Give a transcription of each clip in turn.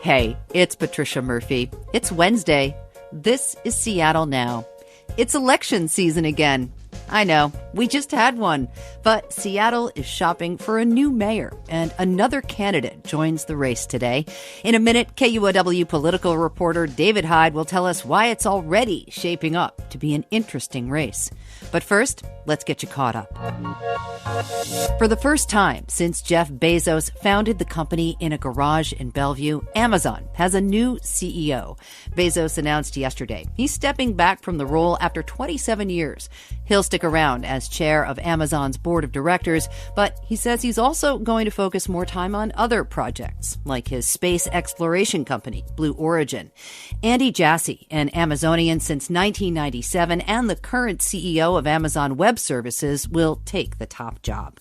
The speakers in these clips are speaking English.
Hey, it's Patricia Murphy. It's Wednesday. This is Seattle Now. It's election season again. I know, we just had one, but Seattle is shopping for a new mayor, and another candidate joins the race today. In a minute, KUOW political reporter David Hyde will tell us why it's already shaping up to be an interesting race. But first, let's get you caught up. For the first time since Jeff Bezos founded the company in a garage in Bellevue, Amazon has a new CEO. Bezos announced yesterday he's stepping back from the role after 27 years. He'll stick around as chair of Amazon's board of directors, but he says he's also going to focus more time on other projects, like his space exploration company, Blue Origin. Andy Jassy, an Amazonian since 1997 and the current CEO of Amazon Web Services, will take the top job.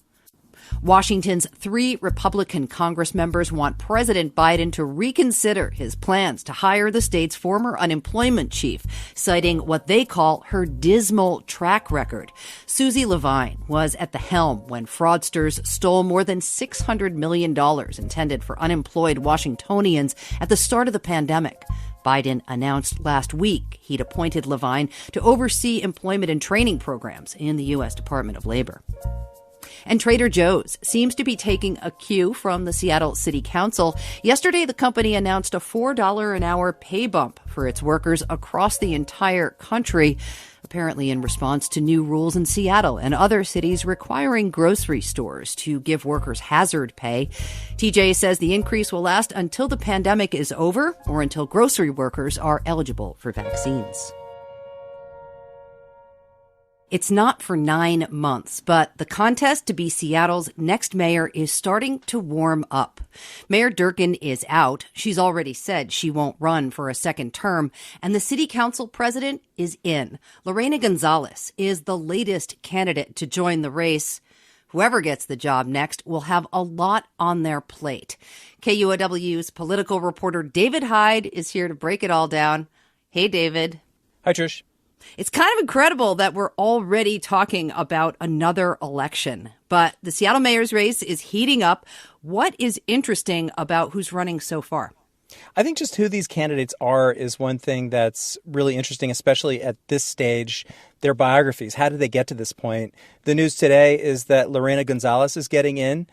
Washington's 3 Republican Congress members want President Biden to reconsider his plans to hire the state's former unemployment chief, citing what they call her dismal track record. Susie Levine was at the helm when fraudsters stole more than $600 million intended for unemployed Washingtonians at the start of the pandemic. Biden announced last week he'd appointed Levine to oversee employment and training programs in the U.S. Department of Labor. And Trader Joe's seems to be taking a cue from the Seattle City Council. Yesterday, the company announced a $4 an hour pay bump for its workers across the entire country, apparently in response to new rules in Seattle and other cities requiring grocery stores to give workers hazard pay. TJ says the increase will last until the pandemic is over or until grocery workers are eligible for vaccines. It's not for 9 months, but the contest to be Seattle's next mayor is starting to warm up. Mayor Durkin is out. She's already said she won't run for a second term, and the city council president is in. Lorena Gonzalez is the latest candidate to join the race. Whoever gets the job next will have a lot on their plate. KUOW's political reporter David Hyde is here to break it all down. Hey, David. Hi, Trish. It's kind of incredible that we're already talking about another election, but the Seattle mayor's race is heating up. What is interesting about who's running so far? I think just who these candidates are is one thing that's really interesting, especially at this stage. Their biographies. How did they get to this point? The news today is that Lorena Gonzalez is getting in.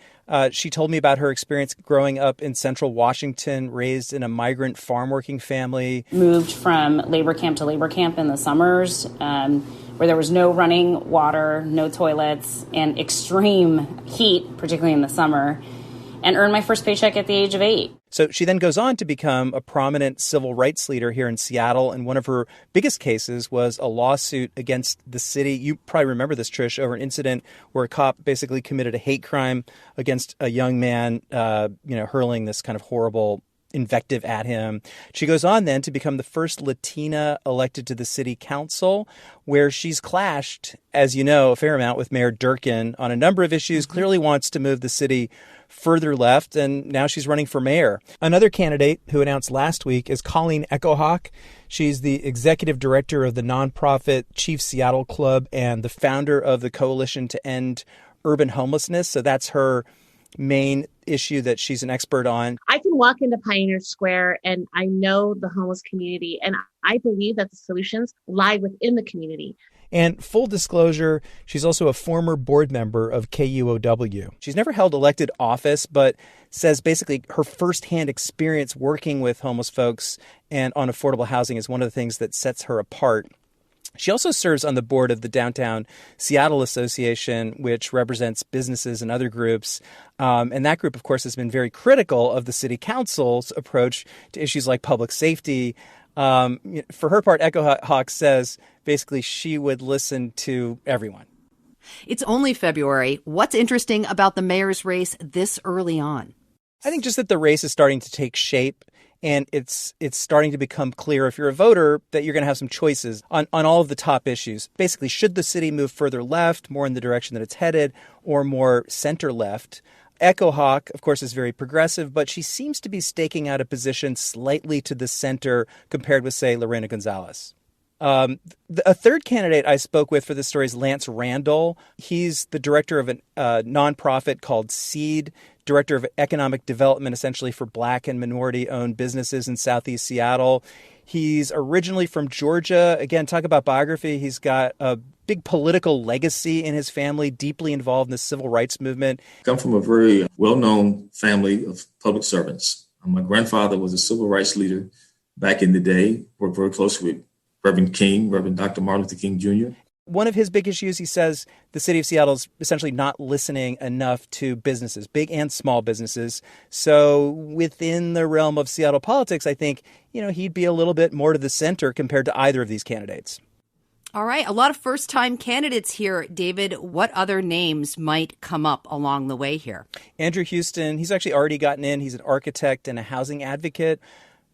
She told me about her experience growing up in central Washington, raised in a migrant farm working family. Moved from labor camp to labor camp in the summers, where there was no running water, no toilets, and extreme heat, particularly in the summer, and earned my first paycheck at the age of 8. So she then goes on to become a prominent civil rights leader here in Seattle. And one of her biggest cases was a lawsuit against the city. You probably remember this, Trish, over an incident where a cop basically committed a hate crime against a young man, hurling this kind of horrible invective at him. She goes on then to become the first Latina elected to the city council, where she's clashed, as you know, a fair amount with Mayor Durkin on a number of issues, clearly wants to move the city further left, and now she's running for mayor. Another candidate who announced last week is Colleen Echohawk. She's the executive director of the nonprofit Chief Seattle Club and the founder of the Coalition to End Urban Homelessness. So that's her main issue that she's an expert on. I can walk into Pioneer Square and I know the homeless community, and I believe that the solutions lie within the community. And full disclosure, she's also a former board member of KUOW. She's never held elected office, but says basically her firsthand experience working with homeless folks and on affordable housing is one of the things that sets her apart. She also serves on the board of the Downtown Seattle Association, which represents businesses and other groups. And that group, of course, has been very critical of the city council's approach to issues like public safety. For her part, Echohawk says basically she would listen to everyone. It's only February. What's interesting about the mayor's race this early on? I think just that the race is starting to take shape. And it's starting to become clear, if you're a voter, that you're going to have some choices on all of the top issues. Basically, should the city move further left, more in the direction that it's headed, or more center left? Echohawk, of course, is very progressive, but she seems to be staking out a position slightly to the center compared with, say, Lorena Gonzalez. A third candidate I spoke with for this story is Lance Randall. He's the director of a nonprofit called Seed director of economic development, essentially for Black and minority-owned businesses in Southeast Seattle. He's originally from Georgia. Again, talk about biography. He's got a big political legacy in his family, deeply involved in the civil rights movement. I come from a very well-known family of public servants. My grandfather was a civil rights leader back in the day, worked very closely with Reverend Dr. Martin Luther King Jr. One of his big issues, he says, the city of Seattle is essentially not listening enough to businesses, big and small businesses. So within the realm of Seattle politics, I think, he'd be a little bit more to the center compared to either of these candidates. All right. A lot of first-time candidates here. David, what other names might come up along the way here? Andrew Houston, he's actually already gotten in. He's an architect and a housing advocate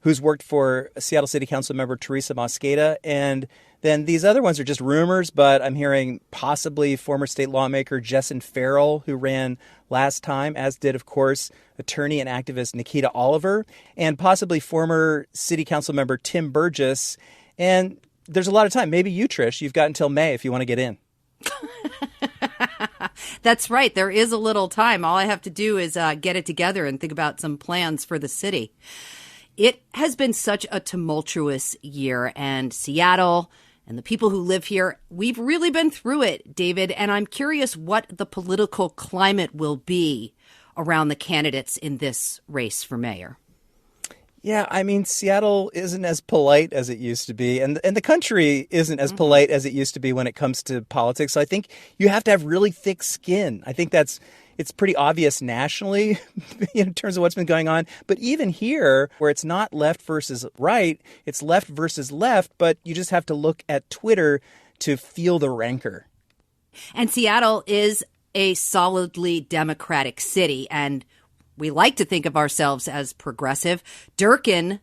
who's worked for Seattle City Council member Teresa Mosqueda. And then these other ones are just rumors, but I'm hearing possibly former state lawmaker Jessen Farrell, who ran last time, as did, of course, attorney and activist Nikita Oliver, and possibly former city council member Tim Burgess. And there's a lot of time. Maybe you, Trish, you've got until May if you want to get in. That's right. There is a little time. All I have to do is get it together and think about some plans for the city. It has been such a tumultuous year, and Seattle and the people who live here, we've really been through it, David, and I'm curious what the political climate will be around the candidates in this race for mayor. Yeah, I mean, Seattle isn't as polite as it used to be, and the country isn't as polite as it used to be when it comes to politics. So I think you have to have really thick skin. I think it's pretty obvious nationally in terms of what's been going on. But even here, where it's not left versus right, it's left versus left, but you just have to look at Twitter to feel the rancor. And Seattle is a solidly Democratic city, and we like to think of ourselves as progressive. Durkin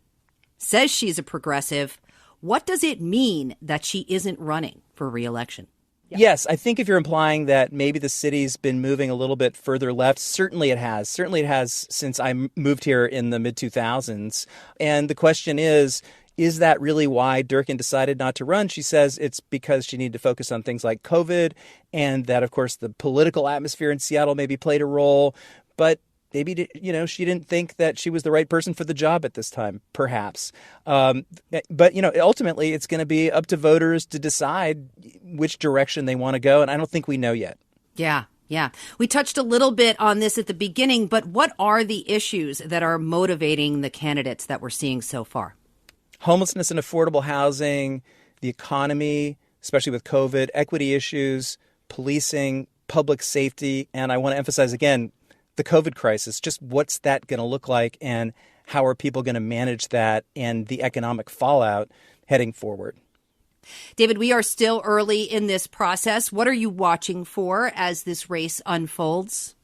says she's a progressive. What does it mean that she isn't running for re-election? Yes, I think if you're implying that maybe the city's been moving a little bit further left, certainly it has. Certainly it has since I moved here in the mid-2000s. And the question is that really why Durkin decided not to run? She says it's because she needed to focus on things like COVID, and that, of course, the political atmosphere in Seattle maybe played a role. But maybe, she didn't think that she was the right person for the job at this time, perhaps. But, ultimately, it's going to be up to voters to decide which direction they want to go. And I don't think we know yet. Yeah. We touched a little bit on this at the beginning, but what are the issues that are motivating the candidates that we're seeing so far? Homelessness and affordable housing, the economy, especially with COVID, equity issues, policing, public safety. And I want to emphasize again, the COVID crisis, just what's that going to look like and how are people going to manage that and the economic fallout heading forward? David, we are still early in this process. What are you watching for as this race unfolds?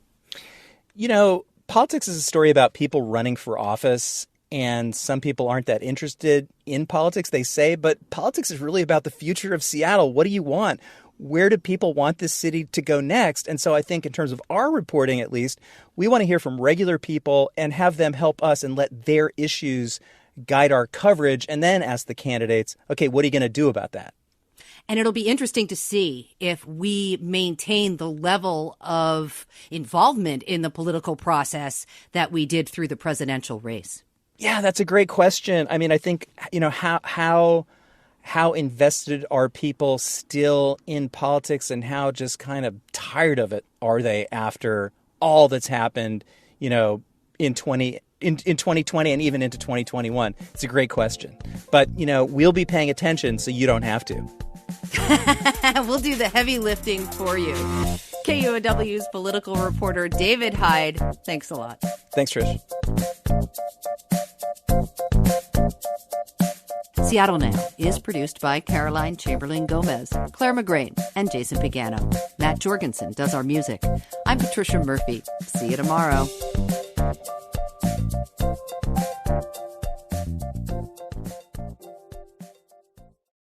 Politics is a story about people running for office, and some people aren't that interested in politics, they say, but politics is really about the future of Seattle. What do you want? Where do people want this city to go next? And so I think in terms of our reporting, at least, we want to hear from regular people and have them help us and let their issues guide our coverage and then ask the candidates, okay, what are you going to do about that? And it'll be interesting to see if we maintain the level of involvement in the political process that we did through the presidential race. Yeah, that's a great question. I mean, I think, how invested are people still in politics and how just kind of tired of it are they after all that's happened, in 2020 and even into 2021? It's a great question. But, we'll be paying attention so you don't have to. We'll do the heavy lifting for you. KUOW's political reporter David Hyde, thanks a lot. Thanks, Trish. Seattle Now is produced by Caroline Chamberlain Gomez, Clare McGrane, and Jason Pagano. Matt Jorgensen does our music. I'm Patricia Murphy. See you tomorrow.